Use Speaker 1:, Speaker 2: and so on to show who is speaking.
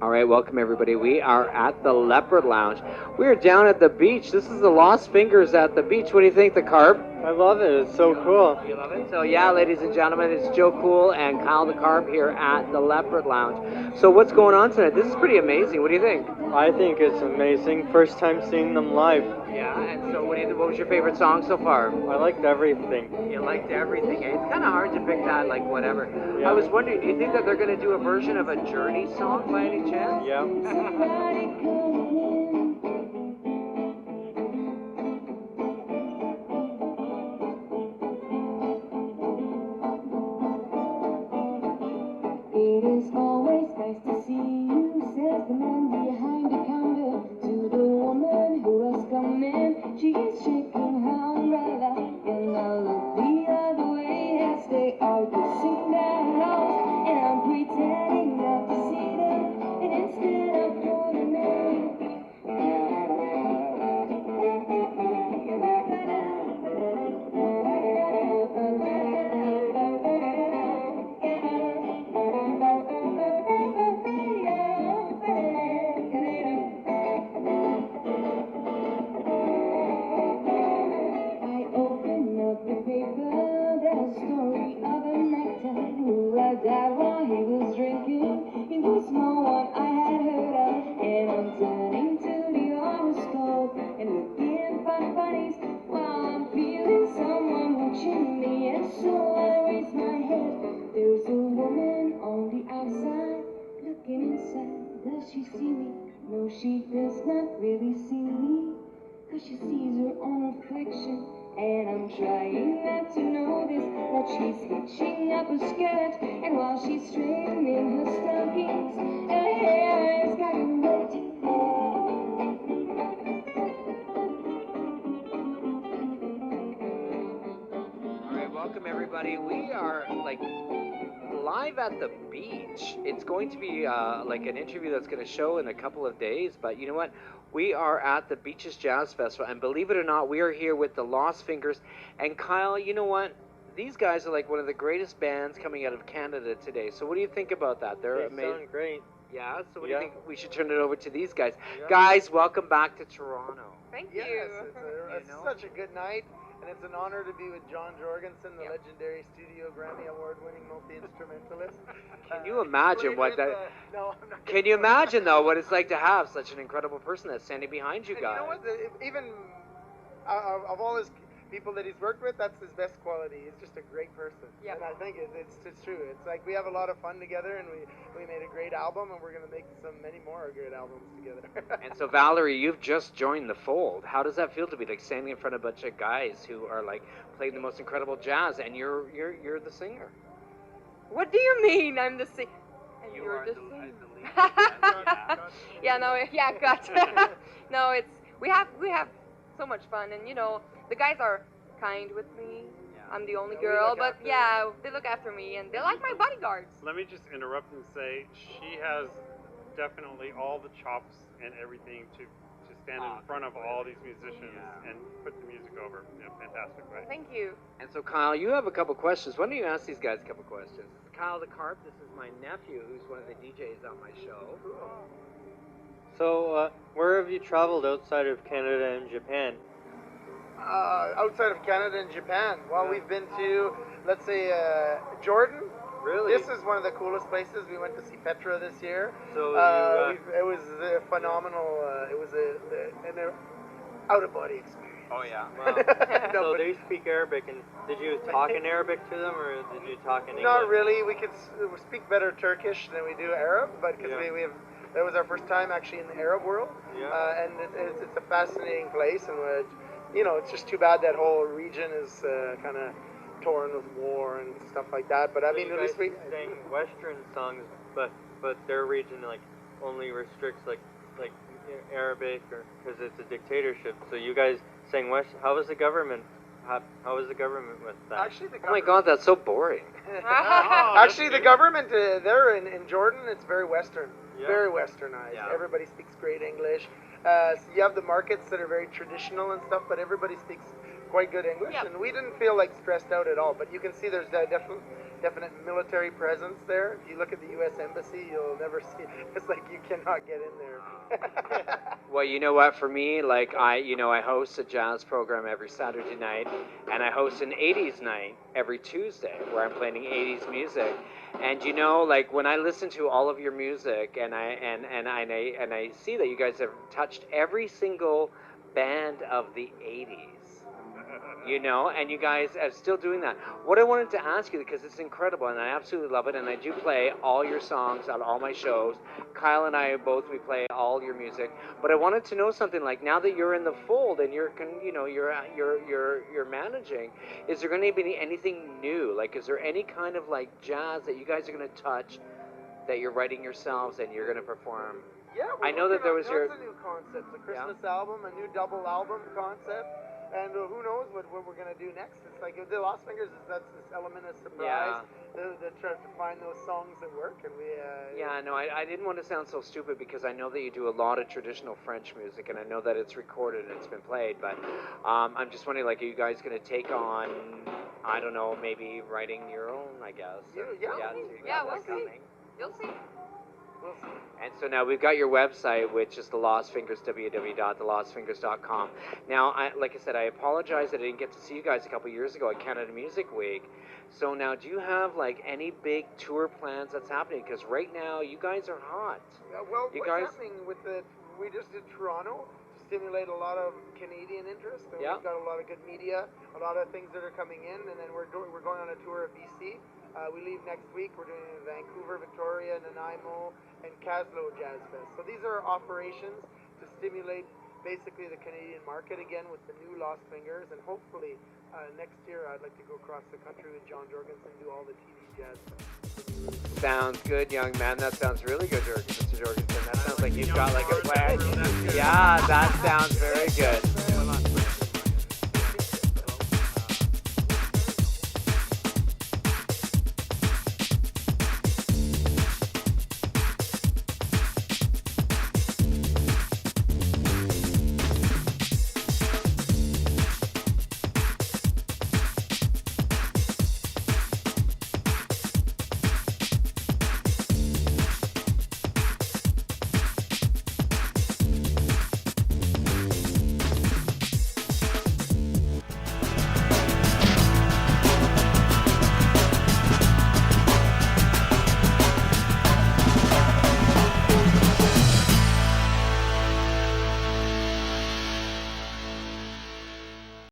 Speaker 1: All right, welcome everybody. We are at the Leopard Lounge. We are down at the beach. This is the Lost Fingers at the beach. What do you think, the Carp?
Speaker 2: I love it. It's so cool.
Speaker 1: You love it? So yeah, ladies and gentlemen, it's Joe Cool and Kyle the Carp here at the Leopard Lounge. So what's going on tonight? This is pretty amazing. What do you think?
Speaker 2: I think it's amazing. First time seeing them live.
Speaker 1: Yeah, and so what was your favorite song so far?
Speaker 2: I liked everything.
Speaker 1: You liked everything. It's kind of hard to pick that, like whatever.
Speaker 2: Yeah.
Speaker 1: I was wondering, do you think that they're going to do a version of a Journey song by any chance?
Speaker 2: Yeah.
Speaker 3: It is always nice to see you, says the man behind the counter to the woman who has come in. She is shaking her umbrella, and I look the other way as they are kissing their nose. And I'm pretending not to see them, and instead I'm calling them. I open up the paper, there's a story of an actor who had died while he was drinking. He was no one I had heard of, and I'm turning to the horoscope and looking for funnies while I'm feeling someone watching me. And so I raise my head. There's a woman on the outside looking inside. Does she see me? No, she does not really see me. 'Cause she sees her own reflection, and I'm trying not to notice that she's hitching up her skirt, and while she's straightening her stockings, her hair is gotten wet.
Speaker 1: All right, welcome everybody. We are like live at the beach. It's going to be like an interview that's going to show in a couple of days, but you know what? We are at the Beaches Jazz Festival, and believe it or not, we are here with the Lost Fingers. And Kyle, you know what? These guys are like one of the greatest bands coming out of Canada today. So what do you think about that? They're
Speaker 2: They
Speaker 1: amazing.
Speaker 2: sound great.
Speaker 1: Yeah, so what do
Speaker 2: Yeah.
Speaker 1: you think? We should turn it over to these guys.
Speaker 2: Yeah.
Speaker 1: Guys, welcome back to Toronto.
Speaker 4: Thank
Speaker 5: Yes,
Speaker 4: you.
Speaker 5: it's
Speaker 1: You know?
Speaker 5: such a good night, and it's an honor to be with John Jorgensen, the
Speaker 4: Yep.
Speaker 5: legendary studio Grammy Award-winning multi-instrumentalist.
Speaker 1: Can you imagine
Speaker 5: played
Speaker 1: what
Speaker 5: with,
Speaker 1: that?
Speaker 5: No, I'm not.
Speaker 1: Can you imagine though what it's like to have such an incredible person that's standing behind you
Speaker 5: And
Speaker 1: guys?
Speaker 5: you know what? Even of all his people that he's worked with, that's his best quality. He's just a great person.
Speaker 4: Yeah.
Speaker 5: And I think it's true. It's like we have a lot of fun together, and we made a great album, and we're gonna make many more great albums together.
Speaker 1: And so Valerie, you've just joined the fold. How does that feel to be like standing in front of a bunch of guys who are like playing the most incredible jazz, and you're the singer?
Speaker 4: What do you mean? I'm the singer. And
Speaker 1: You
Speaker 4: you're
Speaker 1: are
Speaker 4: the
Speaker 1: the
Speaker 4: singer.
Speaker 1: lead.
Speaker 4: Yeah, no, yeah, cut. No, we have so much fun, and you know the guys are kind with me.
Speaker 1: Yeah.
Speaker 4: I'm the only
Speaker 5: Yeah, we
Speaker 4: girl,
Speaker 5: look
Speaker 4: but
Speaker 5: after
Speaker 4: yeah, they look after me, and they're like my bodyguards.
Speaker 6: Let me just interrupt and say she has definitely all the chops and everything to stand in front of all these musicians and put the music over in a fantastic way.
Speaker 4: Thank you.
Speaker 1: And so Kyle, you have a couple questions. Why don't you ask these guys a couple questions? Kyle the Carp, this is my nephew, who's one of the DJs on my show.
Speaker 2: So, where have you traveled outside of Canada and Japan?
Speaker 5: Outside of Canada and Japan, well, we've been to, let's say, Jordan.
Speaker 2: Really?
Speaker 5: This is one of the coolest places. We went to see Petra this year.
Speaker 2: So
Speaker 5: It was phenomenal. It was an out-of-body experience.
Speaker 1: Oh yeah.
Speaker 2: Wow.
Speaker 5: No,
Speaker 2: So
Speaker 5: but
Speaker 2: they speak Arabic, and did you talk in Arabic to them, or did you talk in English?
Speaker 5: not really. We could we speak better Turkish than we do Arab, but because
Speaker 2: Yeah.
Speaker 5: we have that was our first time actually in the Arab world,
Speaker 2: Yeah.
Speaker 5: and it's a fascinating place, and you know, it's just too bad that whole region is kind of torn with war and stuff like that. But I
Speaker 2: So
Speaker 5: mean,
Speaker 2: you
Speaker 5: at least
Speaker 2: guys
Speaker 5: we.
Speaker 2: sing Western songs, but their region like only restricts like Arabic, or because it's a dictatorship. So you guys sang West. How was the government? How was the government with that?
Speaker 5: Actually, the
Speaker 1: Oh my God, that's so boring.
Speaker 5: Actually, the government there in Jordan, it's very Western,
Speaker 2: Yeah.
Speaker 5: very Westernized.
Speaker 1: Yeah.
Speaker 5: Everybody speaks great English. So you have the markets that are very traditional and stuff, but everybody speaks quite good English,
Speaker 4: Yep.
Speaker 5: and we didn't feel like stressed out at all. But you can see there's a definite military presence there. If you look at the U.S. Embassy, you'll never see. It's like you cannot get in there.
Speaker 1: Well, you know what? For me, like I host a jazz program every Saturday night, and I host an '80s night every Tuesday, where I'm playing '80s music. And you know, like when I listen to all of your music, and I see that you guys have touched every single band of the '80s. You know, and you guys are still doing that. What I wanted to ask you, because it's incredible, and I absolutely love it, and I do play all your songs on all my shows. Kyle and I we play all your music. But I wanted to know something, like now that you're in the fold and you're managing, is there going to be anything new? Like, is there any kind of like jazz that you guys are going to touch that you're writing yourselves and you're going to perform?
Speaker 5: Yeah,
Speaker 1: I know that there was
Speaker 5: a new concept, a Christmas album, a new double album concept. And who knows what we're going to do next. It's like the Lost Fingers, that's this element of surprise. The try to find those songs that work. And we.
Speaker 1: Yeah, no, I didn't want to sound so stupid because I know that you do a lot of traditional French music, and I know that it's recorded and it's been played. But I'm just wondering, like, are you guys going to take on, I don't know, maybe writing your own, I guess?
Speaker 4: Yeah, we'll see. You'll see.
Speaker 5: We'll see.
Speaker 1: And so now we've got your website, which is The Lost Fingers, www.thelostfingers.com. Now, like I said, I apologize that I didn't get to see you guys a couple years ago at Canada Music Week. So now, do you have like any big tour plans that's happening? Because right now, you guys are hot.
Speaker 5: Well, what's happening with we just did Toronto to stimulate a lot of Canadian interest. And we've got a lot of good media, a lot of things that are coming in, and then we're going on a tour of BC. We leave next week. We're doing Vancouver, Victoria, Nanaimo, and Caslo Jazz Fest. So these are operations to stimulate basically the Canadian market again with the new Lost Fingers, and hopefully next year I'd like to go across the country with John Jorgensen and do all the TV jazz fest.
Speaker 1: Sounds good, young man. That sounds really good, Mr. Jorgensen. That sounds like you've got like a plan. Yeah, that sounds very good.